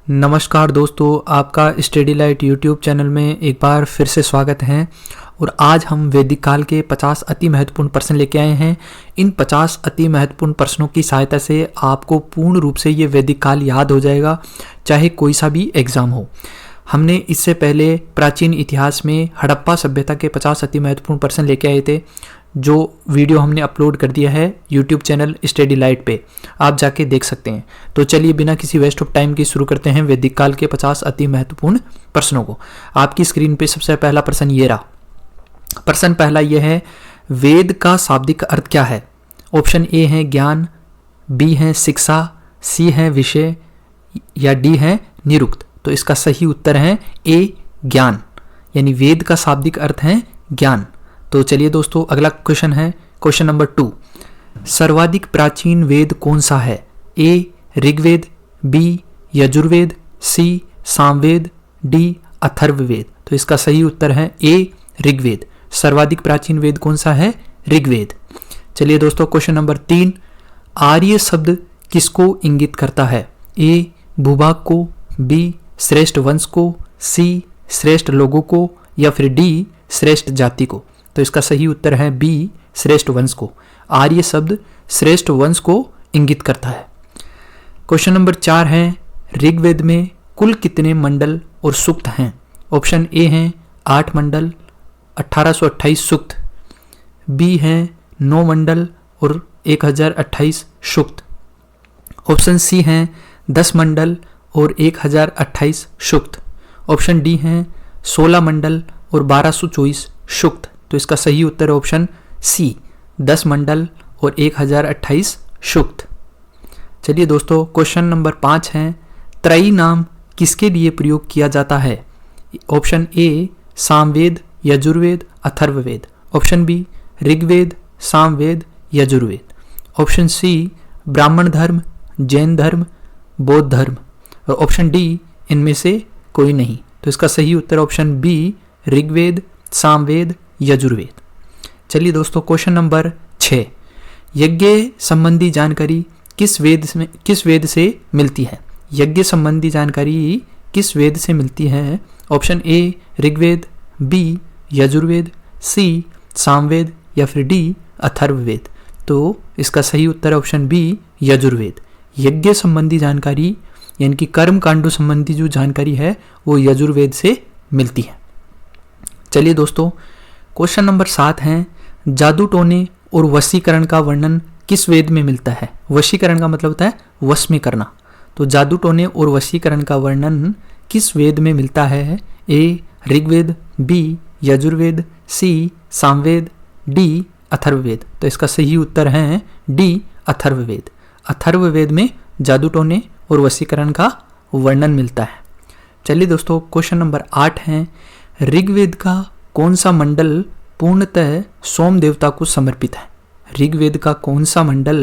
नमस्कार दोस्तों, आपका स्टडी लाइट यूट्यूब चैनल में एक बार फिर से स्वागत है। और आज हम वैदिक काल के 50 अति महत्वपूर्ण प्रश्न लेके आए हैं। इन 50 अति महत्वपूर्ण प्रश्नों की सहायता से आपको पूर्ण रूप से ये वैदिक काल याद हो जाएगा, चाहे कोई सा भी एग्जाम हो। हमने इससे पहले प्राचीन इतिहास में हड़प्पा सभ्यता के 50 अति महत्वपूर्ण प्रश्न लेके आए थे, जो वीडियो हमने अपलोड कर दिया है यूट्यूब चैनल स्टडी लाइट पे, आप जाके देख सकते हैं। तो चलिए बिना किसी वेस्ट ऑफ टाइम के शुरू करते हैं वैदिक काल के 50 अति महत्वपूर्ण प्रश्नों को। आपकी स्क्रीन पे सबसे पहला प्रश्न ये रहा। प्रश्न पहला ये है, वेद का शाब्दिक अर्थ क्या है? ऑप्शन ए है ज्ञान, बी है शिक्षा, सी है विषय या डी है निरुक्त। तो इसका सही उत्तर है ए ज्ञान, यानी वेद का शाब्दिक अर्थ है ज्ञान। तो चलिए दोस्तों अगला क्वेश्चन है, क्वेश्चन नंबर 2। सर्वाधिक प्राचीन वेद कौन सा है? ए Rigveda, B Yajurveda, C Samaveda, D Atharvaveda. तो इसका सही उत्तर है ए ऋग्वेद। सर्वाधिक प्राचीन वेद कौन सा है? ऋग्वेद। चलिए दोस्तों क्वेश्चन नंबर 3। आर्य शब्द किसको इंगित करता है? ए भूभाग को, बी श्रेष्ठ वंश को, सी श्रेष्ठ लोगों को या फिर डी श्रेष्ठ जाति को। तो इसका सही उत्तर है बी श्रेष्ठ वंश को। आर्य शब्द श्रेष्ठ वंश को इंगित करता है। क्वेश्चन नंबर 4 है, ऋग्वेद में कुल कितने मंडल और सूक्त हैं? ऑप्शन ए है 8 मंडल 1828 सूक्त, बी है 9 मंडल और 1028 सूक्त, ऑप्शन सी है 10 मंडल और 1028 सूक्त, ऑप्शन डी है 16 मंडल और 1224 सूक्त। तो इसका सही उत्तर है ऑप्शन सी 10 मंडल और 1028 सूक्त। चलिए दोस्तों क्वेश्चन नंबर 5 है, त्रयी नाम किसके लिए प्रयोग किया जाता है? Option A Samaveda, Yajurveda, Atharvaveda, option B Rigveda, Samaveda, Yajurveda, option C ब्राह्मण धर्म, जैन धर्म, बौद्ध धर्म और ऑप्शन डी इनमें से कोई नहीं। तो इसका सही उत्तर ऑप्शन बी ऋग्वेद, सामवेद, यजुर्वेद। चलिए दोस्तों क्वेश्चन नंबर 6, यज्ञ संबंधी जानकारी किस वेद से मिलती है? यज्ञ संबंधी जानकारी किस वेद से मिलती है? Option A Rigveda, B Yajurveda, C Samaveda या फिर डी अथर्ववेद। तो इसका सही उत्तर है ऑप्शन बी यजुर्वेद। यज्ञ संबंधी जानकारी यानी कि कर्म कांडों संबंधी जो जानकारी है वो यजुर्वेद से मिलती है। चलिए दोस्तों क्वेश्चन नंबर 7 है, जादू टोने और वशीकरण का वर्णन किस वेद में मिलता है? वशीकरण का मतलब होता है वश में करना। तो जादू टोने और वशीकरण का वर्णन किस वेद में मिलता है? ए Rigveda, B Yajurveda, C Samaveda, D Atharvaveda. तो इसका सही उत्तर है डी अथर्ववेद। अथर्ववेद में जादू टोने और वशीकरण का वर्णन मिलता है। चलिए दोस्तों क्वेश्चन नंबर 8 है, ऋग्वेद का कौन सा मंडल पूर्णतः सोम देवता को समर्पित है? ऋग्वेद का कौन सा मंडल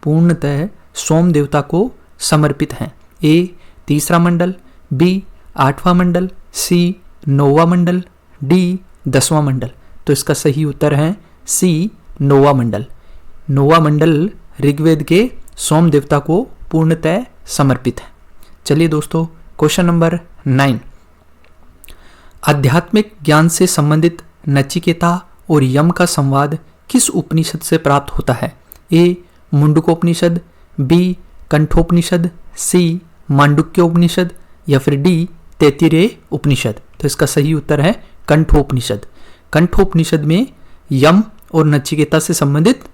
पूर्णतः सोम देवता को समर्पित है? ए 3रा मंडल, बी 8वां मंडल, सी 9वां मंडल, डी 10वां मंडल। तो इसका सही उत्तर है सी 9वां मंडल। 9वां मंडल ऋग्वेद के सोम देवता को पूर्णतः समर्पित है। चलिए दोस्तों क्वेश्चन नंबर 9, आध्यात्मिक ज्ञान से संबंधित नचिकेता और यम का संवाद किस उपनिषद से प्राप्त होता है? ए मुंडकोपनिषद, बी कंठोपनिषद, सी मांडुक्योपनिषद या फिर डी तैत्तिरीय उपनिषद। तो इसका सही उत्तर है कंठोपनिषद। कंठोपनिषद में यम और नचिकेता से संबंधित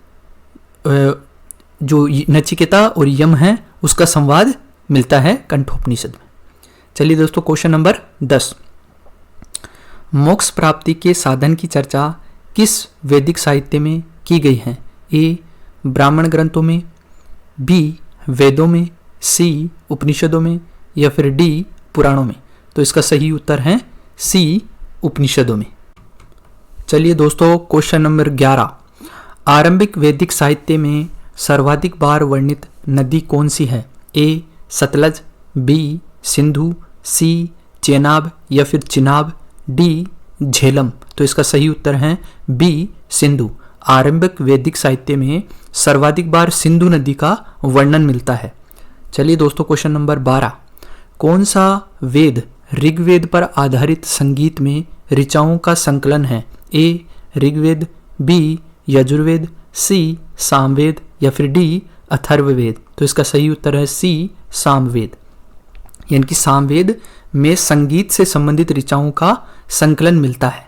जो नचिकेता और यम है उसका संवाद मिलता है कंठोपनिषद में। चलिए दोस्तों क्वेश्चन नंबर 10, मोक्ष प्राप्ति के साधन की चर्चा किस वैदिक साहित्य में की गई है? ए ब्राह्मण ग्रंथों में, बी वेदों में, सी उपनिषदों में या फिर डी पुराणों में। तो इसका सही उत्तर है सी उपनिषदों में। चलिए दोस्तों क्वेश्चन नंबर 11, आरंभिक वैदिक साहित्य में सर्वाधिक बार वर्णित नदी कौन सी है? ए सतलज, बी सिंधु, सी चेनाब या फिर चिनाब, डी झेलम। तो इसका सही उत्तर है बी सिंधु। आरंभिक वैदिक साहित्य में सर्वाधिक बार सिंधु नदी का वर्णन मिलता है। चलिए दोस्तों क्वेश्चन नंबर 12, कौन सा वेद ऋग्वेद पर आधारित संगीत में ऋचाओं का संकलन है? ए ऋग्वेद, बी यजुर्वेद, सी सामवेद या फिर डी अथर्ववेद। तो इसका सही उत्तर है सी सामवेद। यानी कि सामवेद में संगीत से संबंधित ऋचाओं का संकलन मिलता है।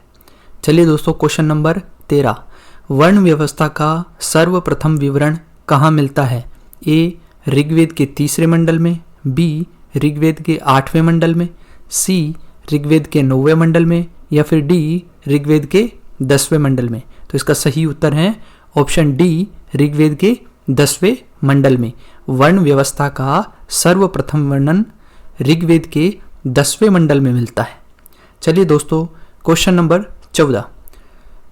चलिए दोस्तों, क्वेश्चन नंबर 13, वर्ण व्यवस्था का सर्वप्रथम विवरण कहाँ मिलता है? ए ऋग्वेद के 3 मंडल में, बी ऋग्वेद के 8वें मंडल में, सी ऋग्वेद के 9वें मंडल में या फिर डी ऋग्वेद के 10वें मंडल में। तो इसका सही उत्तर है ऑप्शन डी ऋग्वेद के 10वें मंडल में। वर्ण व्यवस्था का सर्वप्रथम वर्णन ऋग्वेद के 10वें मंडल में मिलता है। चलिए दोस्तों, क्वेश्चन नंबर 14,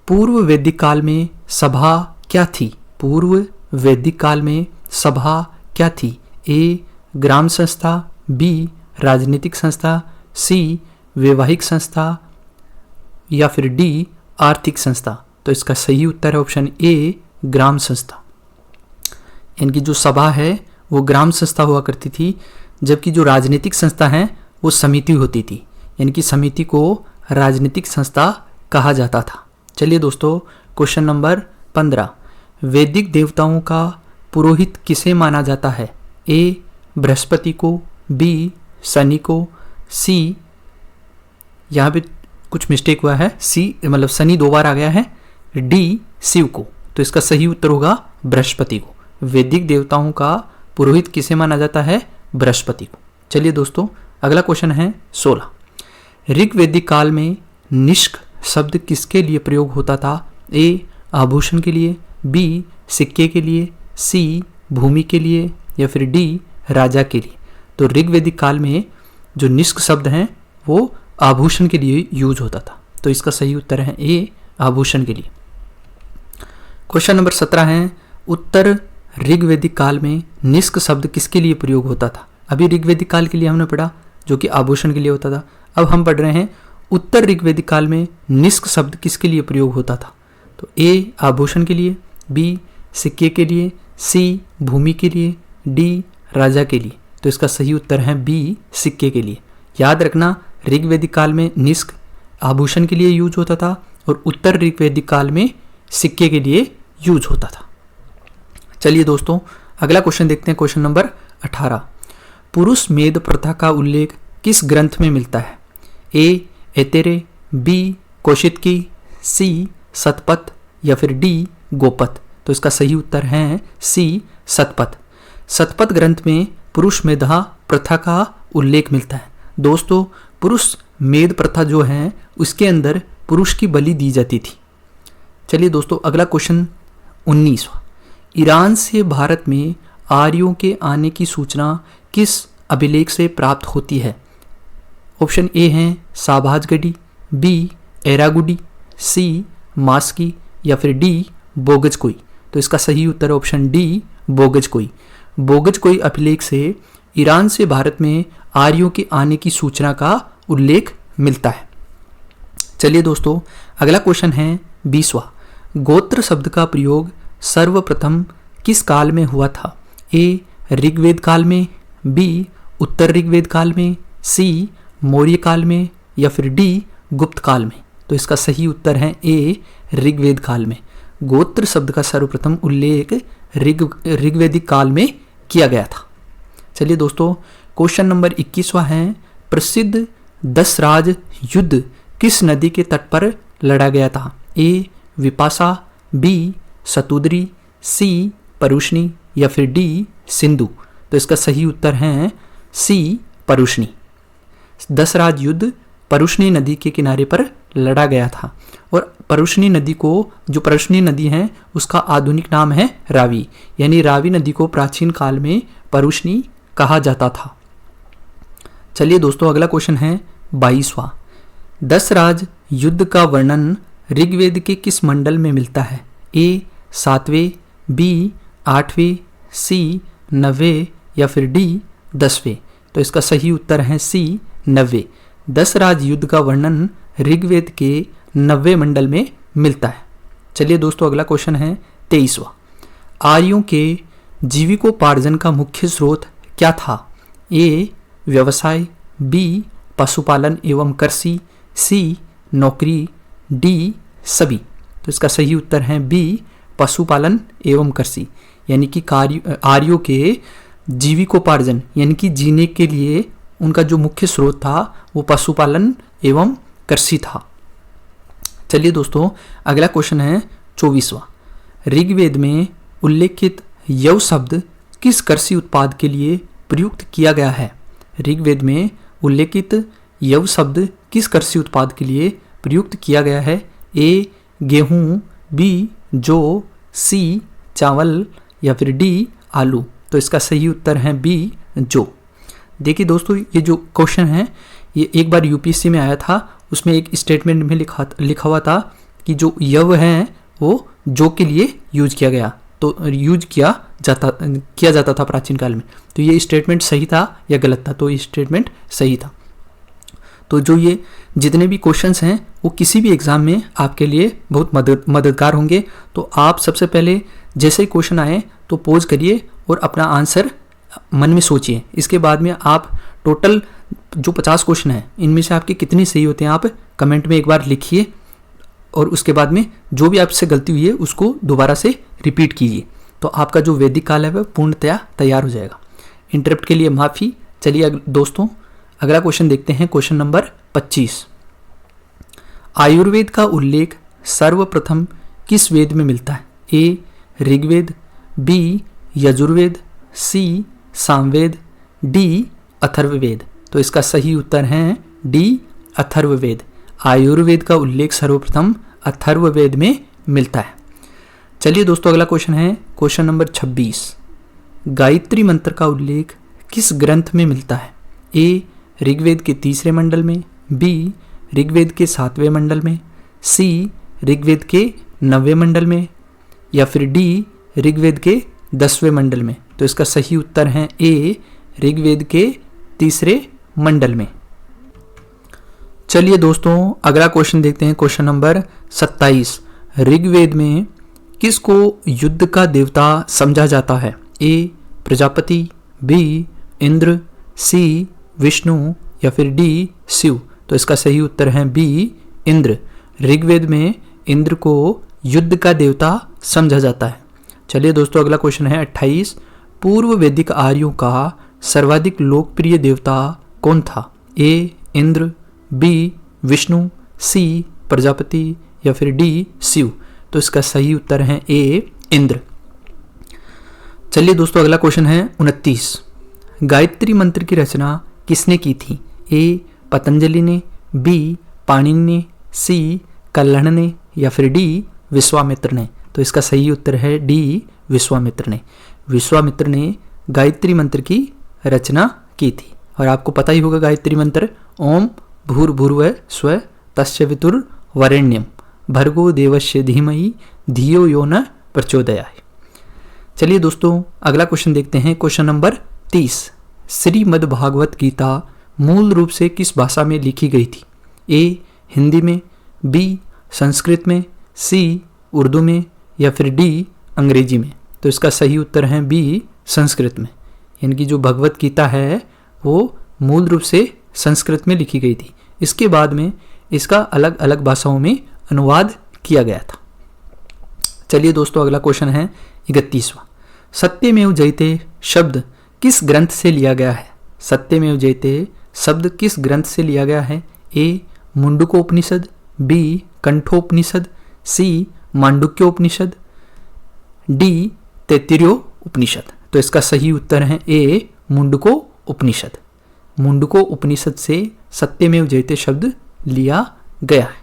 पूर्व वैदिक काल में सभा क्या थी? पूर्व वैदिक काल में सभा क्या थी? ए ग्राम संस्था, बी राजनीतिक संस्था, सी वैवाहिक संस्था या फिर डी आर्थिक संस्था। तो इसका सही उत्तर है ऑप्शन ए ग्राम संस्था। इनकी जो सभा है वो ग्राम संस्था हुआ करती थी, जबकि जो राजनीतिक संस्था है वो समिति होती थी। इनकी समिति को राजनीतिक संस्था कहा जाता था। चलिए दोस्तों, क्वेश्चन नंबर 15, वैदिक देवताओं का पुरोहित किसे माना जाता है? ए बृहस्पति को, बी शनि को, सी, यहाँ पे कुछ मिस्टेक हुआ है, सी मतलब शनि 2 बार आ गया है, डी शिव को। तो इसका सही उत्तर होगा बृहस्पति को। वैदिक देवताओं का पुरोहित किसे माना जाता है? बृहस्पति को। चलिए दोस्तों, अगला क्वेश्चन है 16, ऋग्वैदिक काल में निष्क शब्द किसके लिए प्रयोग होता था? ए आभूषण के लिए, बी सिक्के के लिए, सी भूमि के लिए या फिर डी राजा के लिए। तो ऋग्वैदिक काल में जो निष्क शब्द हैं वो आभूषण के लिए यूज होता था। तो इसका सही उत्तर है ए आभूषण के लिए। क्वेश्चन नंबर 17 है, उत्तर ऋग्वैदिक काल में निष्क शब्द किसके लिए प्रयोग होता था? अभी ऋग्वैदिक काल के लिए हमने पढ़ा जो कि आभूषण के लिए होता था। अब हम पढ़ रहे हैं उत्तर ऋग्वैदिक काल में निष्क शब्द किसके लिए प्रयोग होता था? तो ए आभूषण के लिए, बी सिक्के के लिए, सी भूमि के लिए, डी राजा के लिए। तो इसका सही उत्तर है बी सिक्के के लिए। याद रखना, ऋग्वैदिक काल में निष्क आभूषण के लिए यूज होता था और उत्तर ऋग्वैदिक काल में सिक्के के लिए यूज होता था। चलिए दोस्तों, अगला क्वेश्चन देखते हैं। क्वेश्चन नंबर 18, पुरुष मेद प्रथा का उल्लेख किस ग्रंथ में मिलता है? ए ऐतेरे, बी कौशिकी, सी शतपथ या फिर डी गोपथ। तो इसका सही उत्तर है सी शतपथ। शतपथ ग्रंथ में पुरुष मेधा प्रथा का उल्लेख मिलता है। दोस्तों, पुरुष मेद प्रथा जो है उसके अंदर पुरुष की बलि दी जाती थी। चलिए दोस्तों, अगला क्वेश्चन 19वां, ईरान से भारत में आर्यों के आने की सूचना किस अभिलेख से प्राप्त होती है? ऑप्शन ए हैं साभाजगढ़ी, बी एरागुडी, सी मास्की या फिर डी बोगजकोई। तो इसका सही उत्तर है ऑप्शन डी बोगजकोई। बोगजकोई अभिलेख से ईरान से भारत में आर्यों के आने की सूचना का उल्लेख मिलता है। चलिए दोस्तों, अगला क्वेश्चन है 20वां, गोत्र शब्द का प्रयोग सर्वप्रथम किस काल में हुआ था? ए ऋग्वेद काल में, बी उत्तर ऋग्वेद काल में, सी मौर्य काल में या फिर डी गुप्त काल में। तो इसका सही उत्तर है ए ऋग्वेद काल में। गोत्र शब्द का सर्वप्रथम उल्लेख ऋग्वैदिक काल में किया गया था। चलिए दोस्तों, क्वेश्चन नंबर 21वां है, प्रसिद्ध 10 राज युद्ध किस नदी के तट पर लड़ा गया था? ए विपाशा, बी सतुद्री, सी परुष्णी या फिर डी सिंधु। तो इसका सही उत्तर है सी परुष्णी। 10 राज युद्ध परुष्णी नदी के किनारे पर लड़ा गया था और परुष्णी नदी को, जो परुष्णी नदी है उसका आधुनिक नाम है रावी, यानी रावी नदी को प्राचीन काल में परुष्णी कहा जाता था। चलिए दोस्तों, अगला क्वेश्चन है 22वां, 10 राज युद्ध का वर्णन ऋग्वेद के किस मंडल में मिलता है? ए 7वें, बी 8वें, सी 9वें या फिर डी 10वें। तो इसका सही उत्तर है सी 9वें। 10 राज युद्ध का वर्णन ऋग्वेद के 9वें मंडल में मिलता है। चलिए दोस्तों, अगला क्वेश्चन है 23वां, आर्यों के जीविकोपार्जन का मुख्य स्रोत क्या था? ए व्यवसाय, बी पशुपालन एवं कृषि, सी नौकरी, डी सभी। तो इसका सही उत्तर है बी पशुपालन एवं कृषि, यानी कि आर्यों के जीविकोपार्जन यानी कि जीने के लिए उनका जो मुख्य स्रोत था वो पशुपालन एवं कृषि था। चलिए दोस्तों, अगला क्वेश्चन है 24वां। ऋग्वेद में उल्लेखित यव शब्द किस कृषि उत्पाद के लिए प्रयुक्त किया गया है? ऋग्वेद में उल्लेखित यव शब्द किस कृषि उत्पाद के लिए प्रयुक्त किया गया है? ए गेहूं, बी जौ, सी चावल या फिर डी आलू। तो इसका सही उत्तर है बी जौ। देखिए दोस्तों, ये जो क्वेश्चन है ये एक बार यूपीएससी में आया था, उसमें एक स्टेटमेंट में लिखा हुआ था कि जो यव है वो जौ के लिए यूज किया जाता था प्राचीन काल में। तो ये स्टेटमेंट सही था या गलत था? तो ये स्टेटमेंट सही था। तो जो ये जितने भी क्वेश्चंस हैं वो किसी भी एग्जाम में आपके लिए बहुत मददगार होंगे। तो आप सबसे पहले जैसे ही क्वेश्चन आए तो पॉज करिए और अपना आंसर मन में सोचिए। इसके बाद में आप टोटल जो 50 क्वेश्चन हैं इनमें से आपके कितने सही होते हैं आप कमेंट में एक बार लिखिए, और उसके बाद में जो भी आपसे गलती हुई है उसको दोबारा से रिपीट कीजिए। तो आपका जो वैदिक काल है वह पूर्णतया तैयार हो जाएगा। इंटरप्ट के लिए माफ़ी। चलिए दोस्तों, अगला क्वेश्चन देखते हैं, क्वेश्चन नंबर 25। आयुर्वेद का उल्लेख सर्वप्रथम किस वेद में मिलता है? ए Rigveda, B Yajurveda, C Samaveda, D Atharvaveda. तो इसका सही उत्तर है डी अथर्ववेद। आयुर्वेद का उल्लेख सर्वप्रथम अथर्ववेद में मिलता है। चलिए दोस्तों, अगला क्वेश्चन है क्वेश्चन नंबर 26। गायत्री मंत्र का उल्लेख किस ग्रंथ में मिलता है? ए ऋग्वेद के 3रे मंडल में, बी ऋग्वेद के 7वें मंडल में, सी ऋग्वेद के 9वें मंडल में या फिर डी ऋग्वेद के 10वें मंडल में। तो इसका सही उत्तर है ए ऋग्वेद के 3रे मंडल में। चलिए दोस्तों, अगला क्वेश्चन देखते हैं, क्वेश्चन नंबर 27। ऋग्वेद में किसको युद्ध का देवता समझा जाता है? ए प्रजापति, बी इंद्र, सी विष्णु या फिर डी शिव। तो इसका सही उत्तर है बी इंद्र। ऋग्वेद में इंद्र को युद्ध का देवता समझा जाता है। चलिए दोस्तों, अगला क्वेश्चन है 28। पूर्व वैदिक आर्यों का सर्वाधिक लोकप्रिय देवता कौन था? ए इंद्र, बी विष्णु, सी प्रजापति या फिर डी शिव। तो इसका सही उत्तर है ए इंद्र। चलिए दोस्तों, अगला क्वेश्चन है 29। गायत्री मंत्र की रचना किसने की थी? ए पतंजलि ने, बी पाणिनि ने, सी कल्हण ने या फिर डी विश्वामित्र ने। तो इसका सही उत्तर है डी विश्वामित्र ने। विश्वामित्र ने गायत्री मंत्र की रचना की थी। और आपको पता ही होगा गायत्री मंत्र, ओम भूर्भुवः स्वः तस्य वितुर्वरेण्यम भर्गो देवस्य धीमहि धियो यो न प्रचोदयात्। चलिए दोस्तों, अगला क्वेश्चन देखते हैं, क्वेश्चन नंबर 30। श्रीमद् भागवत गीता मूल रूप से किस भाषा में लिखी गई थी? ए हिंदी में, बी संस्कृत में, सी उर्दू में या फिर डी अंग्रेजी में। तो इसका सही उत्तर है बी संस्कृत में। यानी कि जो भगवत गीता है वो मूल रूप से संस्कृत में लिखी गई थी। इसके बाद में इसका अलग अलग भाषाओं में अनुवाद किया गया था। चलिए दोस्तों, अगला क्वेश्चन है 31वां। सत्यमेव जयते शब्द किस ग्रंथ से लिया गया है? सत्यमेव जयते शब्द किस ग्रंथ से लिया गया है? ए मुंडकोपनिषद, बी कंठोपनिषद, सी मांडुक्योपनिषद, डी तैत्तिरीय उपनिषद। तो इसका सही उत्तर है ए मुंडको उपनिषद। मुंडको उपनिषद से सत्यमेव जयते शब्द लिया गया है।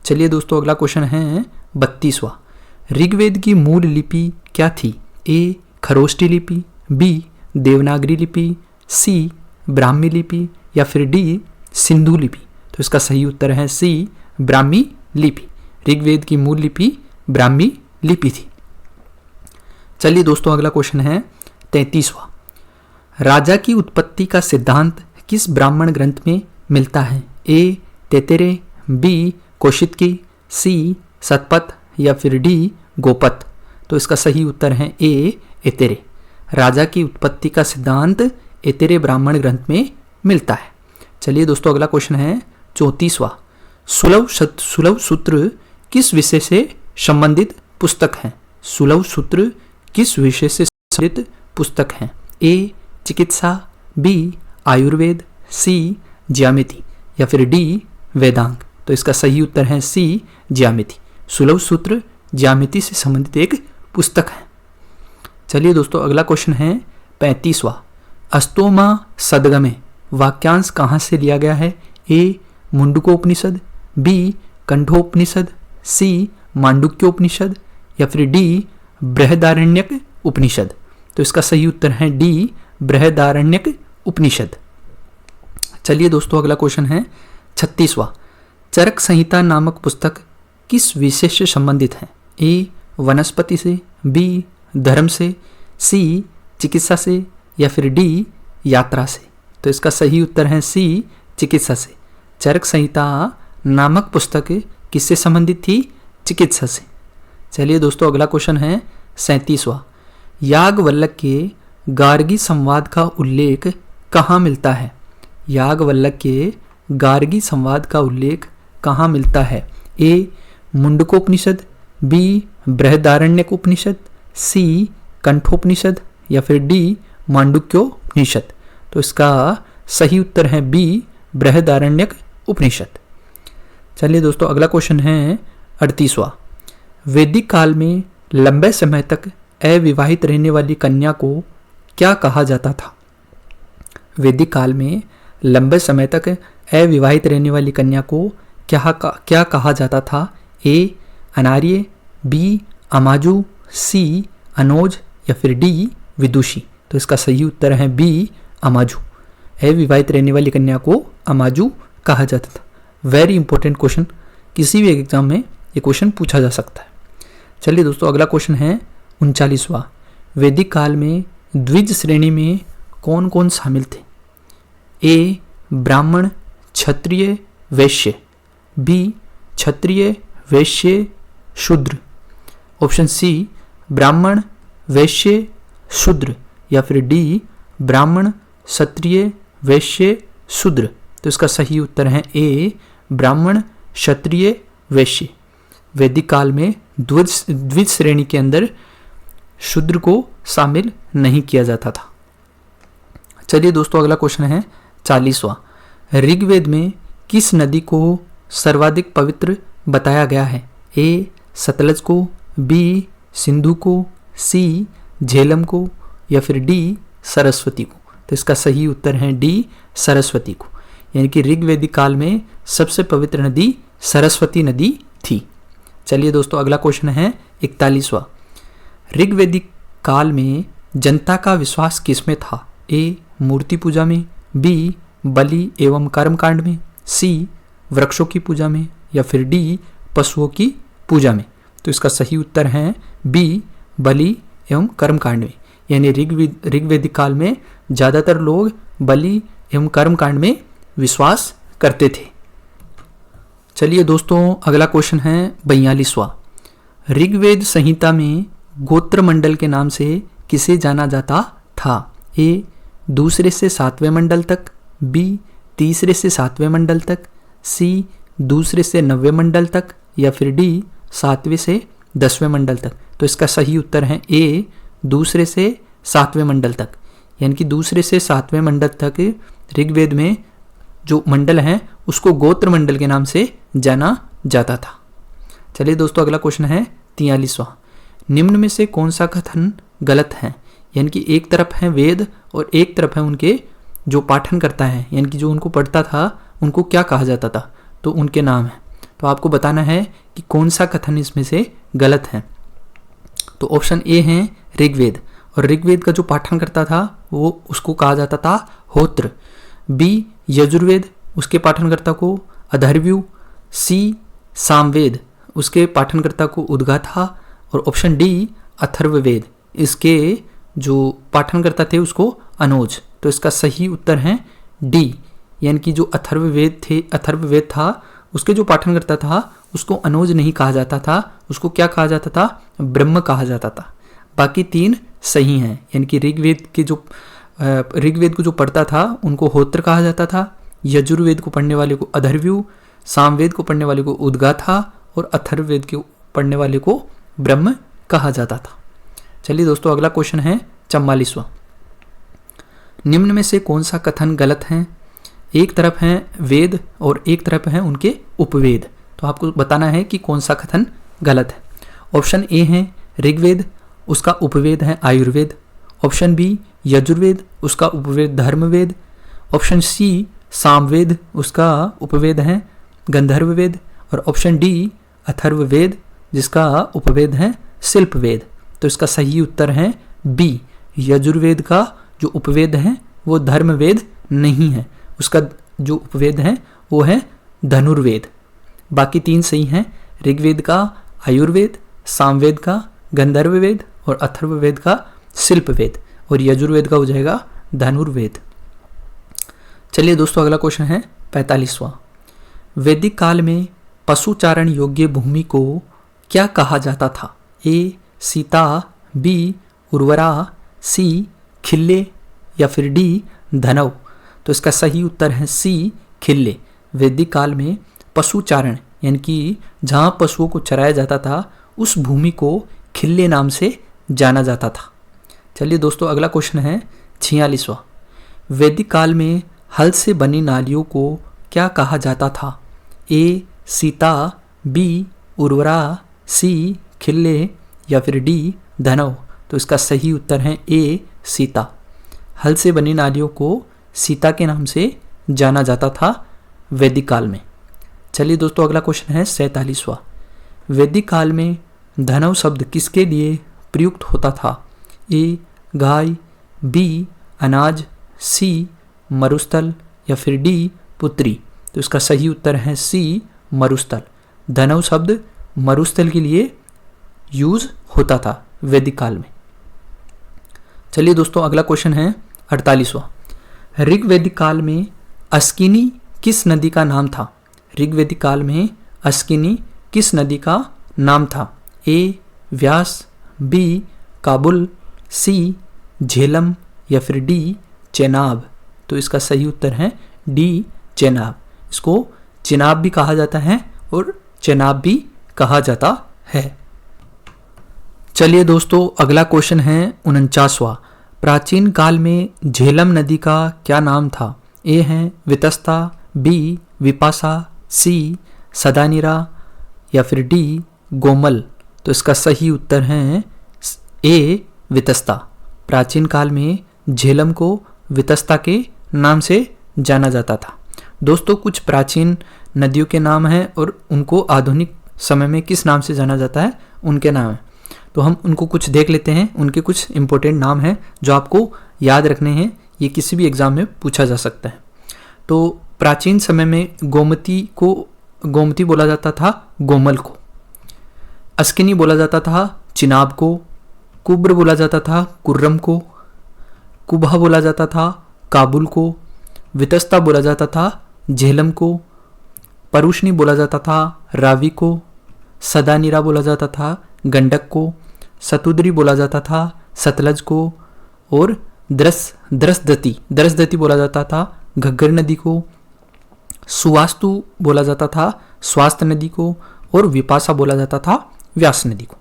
चलिए दोस्तों, अगला क्वेश्चन है 32वां। ऋग्वेद की मूल लिपि क्या थी? ए खरोष्टी लिपि, बी देवनागरी लिपि, सी ब्राह्मी लिपि या फिर डी सिंधु लिपि। तो इसका सही उत्तर है सी ब्राह्मी लिपि। ऋग्वेद की मूल लिपि ब्राह्मी लिपि थी। चलिए दोस्तों, अगला क्वेश्चन है 33वां। राजा की उत्पत्ति का सिद्धांत किस ब्राह्मण ग्रंथ में मिलता है? ए तैत्तिरीय, बी कौशिकी, सी शतपथ या फिर डी गोपथ। तो इसका सही उत्तर है ए तैत्तिरीय। राजा की उत्पत्ति का सिद्धांत तैत्तिरीय ब्राह्मण ग्रंथ में मिलता है। चलिए दोस्तों अगला क्वेश्चन है 34वां। सुलभ सूत्र किस विषय से संबंधित पुस्तक है? सुलभ सूत्र किस विषय से संबंधित पुस्तक है? ए चिकित्सा, बी आयुर्वेद, सी ज्यामिति या फिर डी वेदांग। तो इसका सही उत्तर है सी ज्यामिति। सुलभ सूत्र ज्यामिति से संबंधित एक पुस्तक है। चलिए दोस्तों अगला क्वेश्चन है 35वां। अस्तोमा सदगमे वाक्यांश कहाँ से लिया गया है? ए मुंडकोपनिषद, बी कंठोपनिषद, सी मांडुक्योपनिषद या फिर डी बृहदारण्यक उपनिषद। तो इसका सही उत्तर है डी बृहदारण्यक उपनिषद। चलिए दोस्तों अगला क्वेश्चन है 36वां। चरक संहिता नामक पुस्तक किस विषय से संबंधित है? ए वनस्पति से, बी धर्म से, सी चिकित्सा से या फिर डी यात्रा से। तो इसका सही उत्तर है सी चिकित्सा से। चरक संहिता नामक पुस्तक किससे संबंधित थी? चिकित्सा से। चलिए दोस्तों अगला क्वेश्चन है 37वां। याज्ञवल्क्य के गार्गी संवाद का उल्लेख कहाँ मिलता है? याज्ञवल्क्य के गार्गी संवाद का उल्लेख कहाँ मिलता है? ए मुंडकोपनिषद, बी बृहदारण्यक उपनिषद, सी कंठोपनिषद या फिर डी मांडुक्योपनिषद। तो इसका सही उत्तर है बी बृहदारण्यक उपनिषद। चलिए दोस्तों अगला क्वेश्चन है 38वां। वैदिक काल में लंबे समय तक अविवाहित रहने वाली कन्या को क्या कहा जाता था? वैदिक काल में लंबे समय तक अविवाहित रहने वाली कन्या को क्या कहा जाता था? ए अनार्य, बी अमाजु, सी अनोज या फिर डी विदुषी। तो इसका सही उत्तर है बी अमाजु। अविवाहित रहने वाली कन्या को अमाजु कहा जाता था। वेरी इंपॉर्टेंट क्वेश्चन, किसी भी एग्जाम में ये क्वेश्चन पूछा जा सकता है। चलिए दोस्तों अगला क्वेश्चन है 39वां। वैदिक काल में द्विज श्रेणी में कौन कौन शामिल थे? ए ब्राह्मण, क्षत्रिय, वैश्य, बी क्षत्रिय, वैश्य, शूद्र, ऑप्शन सी ब्राह्मण, वैश्य, शूद्र या फिर डी ब्राह्मण, क्षत्रिय, वैश्य, शूद्र। तो इसका सही उत्तर है ए ब्राह्मण, क्षत्रिय, वैश्य। वैदिक काल में द्विज श्रेणी के अंदर शूद्र को शामिल नहीं किया जाता था। चलिए दोस्तों अगला क्वेश्चन है 40वां। ऋग्वेद में किस नदी को सर्वाधिक पवित्र बताया गया है? ए सतलज को, बी सिंधु को, सी झेलम को या फिर डी सरस्वती को। तो इसका सही उत्तर है डी सरस्वती को। यानी कि ऋग्वेदिक काल में सबसे पवित्र नदी सरस्वती नदी थी। चलिए दोस्तों अगला क्वेश्चन है 41वां। ऋग्वेदिक काल में जनता का विश्वास किसमें था? ए मूर्ति पूजा में, बी बलि एवं कर्मकांड में, सी वृक्षों की पूजा में या फिर डी पशुओं की पूजा में। तो इसका सही उत्तर है बी बलि एवं कर्मकांड में। यानी ऋग्वेदिक काल में ज़्यादातर लोग बलि एवं कर्मकांड में विश्वास करते थे। चलिए दोस्तों अगला क्वेश्चन है 42वां। ऋग्वेद संहिता में गोत्र मंडल के नाम से किसे जाना जाता था? ए दूसरे से 7वें मंडल तक, बी तीसरे से 7वें मंडल तक, सी दूसरे से 9वें मंडल तक या फिर डी 7वें से 10वें मंडल तक। तो इसका सही उत्तर है ए दूसरे से 7वें मंडल तक। यानी कि दूसरे से 7वें मंडल तक ऋग्वेद में जो मंडल हैं उसको गोत्र मंडल के नाम से जाना जाता था। चलिए दोस्तों अगला क्वेश्चन है 43वां। निम्न में से कौन सा कथन गलत है? यानी कि एक तरफ है वेद और एक तरफ है उनके जो पाठन करता है, यानी कि जो उनको पढ़ता था उनको क्या कहा जाता था? तो उनके नाम है। तो आपको बताना है कि कौन सा कथन इसमें से गलत है। तो ऑप्शन ए है ऋग्वेद, और ऋग्वेद का जो पाठन करता था वो उसको कहा जाता था होत्र। बी यजुर्वेद, उसके पाठनकर्ता को अधर्व्यू। सी सामवेद, उसके पाठनकर्ता को उद्गाथा। और ऑप्शन डी अथर्ववेद, इसके जो पाठनकर्ता थे उसको अनोज। तो इसका सही उत्तर है डी, यानी कि जो अथर्ववेद था उसके जो पाठनकर्ता था उसको अनोज नहीं कहा जाता था, उसको क्या कहा जाता था? ब्रह्म कहा जाता था। बाकी तीन सही हैं, यानी कि ऋग्वेद के जो ऋग्वेद को जो पढ़ता था उनको होत्र कहा जाता था, यजुर्वेद को पढ़ने वाले को अधर्व्यू, सामवेद को पढ़ने वाले को उद्गाथा और अथर्ववेद को पढ़ने वाले को ब्रह्म कहा जाता था। चलिए दोस्तों, अगला क्वेश्चन है 44वां। निम्न में से कौन सा कथन गलत है? एक तरफ है वेद और एक तरफ है उनके उपवेद, तो आपको बताना है कि कौन सा कथन गलत है। ऑप्शन ए है ऋग्वेद, उसका उपवेद है आयुर्वेद। ऑप्शन बी यजुर्वेद, उसका उपवेद धर्मवेद। ऑप्शन सी सामवेद, उसका उपवेद है गंधर्ववेद। और ऑप्शन डी अथर्ववेद, जिसका उपवेद है शिल्पवेद। तो इसका सही उत्तर है बी, यजुर्वेद का जो उपवेद है वो धर्मवेद नहीं है, उसका जो उपवेद है वो है धनुर्वेद। बाकी तीन सही हैं, ऋग्वेद का आयुर्वेद, सामवेद का गंधर्ववेद और अथर्ववेद का शिल्पवेद, और यजुर्वेद का हो जाएगा धनुर्वेद। चलिए दोस्तों, अगला क्वेश्चन है 45वां। वैदिक काल में पशुचारण योग्य भूमि को क्या कहा जाता था? ए सीता, बी उर्वरा, सी खिल्ले या फिर डी धनव। तो इसका सही उत्तर है सी खिल्ले। वैदिक काल में पशुचारण यानी कि जहाँ पशुओं को चराया जाता था उस भूमि को खिल्ले नाम से जाना जाता था। चलिए दोस्तों, अगला क्वेश्चन है 46वां। वैदिक काल में हल से बनी नालियों को क्या कहा जाता था? ए सीता, बी उर्वरा, सी खिल्ले या फिर डी धनव। तो इसका सही उत्तर है ए सीता। हल से बनी नालियों को सीता के नाम से जाना जाता था वैदिक काल में। चलिए दोस्तों, अगला क्वेश्चन है 47वां। वैदिक काल में धनव शब्द किसके लिए प्रयुक्त होता था? ए गाय, बी अनाज, सी मरुस्थल या फिर डी पुत्री। तो इसका सही उत्तर है सी मरुस्थल। धनव शब्द मरुस्थल के लिए यूज होता था वैदिक काल में। चलिए दोस्तों, अगला क्वेश्चन है 48वां। ऋग्वैदिक काल में अस्किनी किस नदी का नाम था? ऋग्वैदिक काल में अस्किनी किस नदी का नाम था? ए व्यास, बी काबुल, सी झेलम या फिर डी चेनाब। तो इसका सही उत्तर है डी चेनाब। इसको चेनाब भी कहा जाता है और चेनाब भी कहा जाता है। चलिए दोस्तों, अगला क्वेश्चन है 49वां। प्राचीन काल में झेलम नदी का क्या नाम था? ए है वितस्ता, बी विपासा, सी सदानीरा या फिर डी गोमल। तो इसका सही उत्तर है ए वितस्ता। प्राचीन काल में झेलम को वितस्ता के नाम से जाना जाता था। दोस्तों, कुछ प्राचीन नदियों के नाम हैं और उनको आधुनिक समय में किस नाम से जाना जाता है उनके नाम हैं। तो हम उनको कुछ देख लेते हैं। उनके कुछ इंपॉर्टेंट नाम हैं जो आपको याद रखने हैं, ये किसी भी एग्जाम में पूछा जा सकता है। तो प्राचीन समय में गोमती बोला जाता था गोमल को, अस्किनी बोला जाता था चिनाब को, कुब्र बोला जाता था कुर्रम को, कुबा बोला जाता था काबुल को, वितस्ता बोला जाता था झेलम को, परुष्णी बोला जाता था रावी को, सदानीरा बोला जाता था गंडक को, सतुद्री बोला जाता था सतलज को, और दरसदती बोला जाता था घग्गर नदी को, सुवास्तु बोला जाता था स्वास्थ्य नदी को, और विपासा बोला जाता था व्यास नदी को।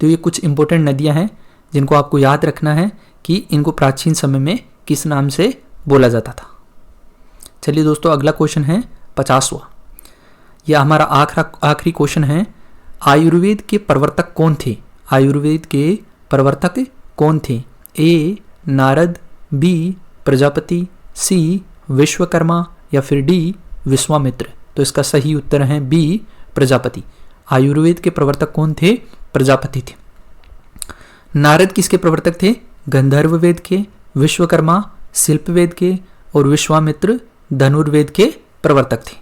तो ये कुछ इंपॉर्टेंट नदियां हैं जिनको आपको याद रखना है कि इनको प्राचीन समय में किस नाम से बोला जाता था। चलिए दोस्तों, अगला क्वेश्चन है 50वां। यह हमारा आखिरी क्वेश्चन है। आयुर्वेद के प्रवर्तक कौन थे? आयुर्वेद के प्रवर्तक कौन थे? ए नारद, बी प्रजापति, सी विश्वकर्मा या फिर डी विश्वामित्र। तो इसका सही उत्तर है बी प्रजापति। आयुर्वेद के प्रवर्तक कौन थे? प्रजापति थे। नारद किसके प्रवर्तक थे? गंधर्ववेद के, विश्वकर्मा शिल्पवेद के और विश्वामित्र धनुर्वेद के प्रवर्तक थे।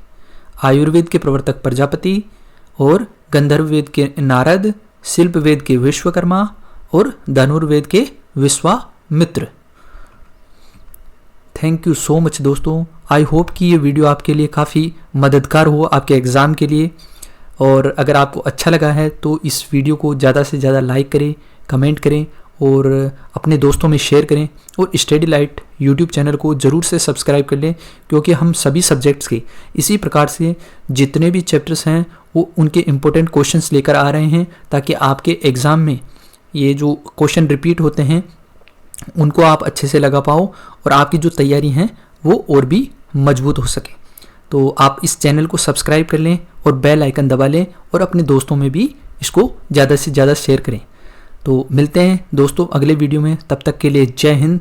आयुर्वेद के प्रवर्तक प्रजापति और गंधर्ववेद के नारद, शिल्पवेद के विश्वकर्मा और धनुर्वेद के Vishwamitra. Thank you so much दोस्तों। आई होप कि ये वीडियो आपके लिए काफ़ी मददगार हो आपके एग्ज़ाम के लिए। और अगर आपको अच्छा लगा है तो इस वीडियो को ज़्यादा से ज़्यादा लाइक करें, कमेंट करें और अपने दोस्तों में शेयर करें और स्टडी लाइट यूट्यूब चैनल को ज़रूर से सब्सक्राइब कर लें, क्योंकि हम सभी सब्जेक्ट्स के इसी प्रकार से जितने भी चैप्टर्स हैं वो उनके इम्पोर्टेंट क्वेश्चंस लेकर आ रहे हैं, ताकि आपके एग्ज़ाम में ये जो क्वेश्चन रिपीट होते हैं उनको आप अच्छे से लगा पाओ और आपकी जो तैयारी है वो और भी मजबूत हो सके। तो आप इस चैनल को सब्सक्राइब कर लें और बेल आइकन दबा लें और अपने दोस्तों में भी इसको ज़्यादा से ज़्यादा शेयर करें। तो मिलते हैं दोस्तों अगले वीडियो में, तब तक के लिए जय हिंद,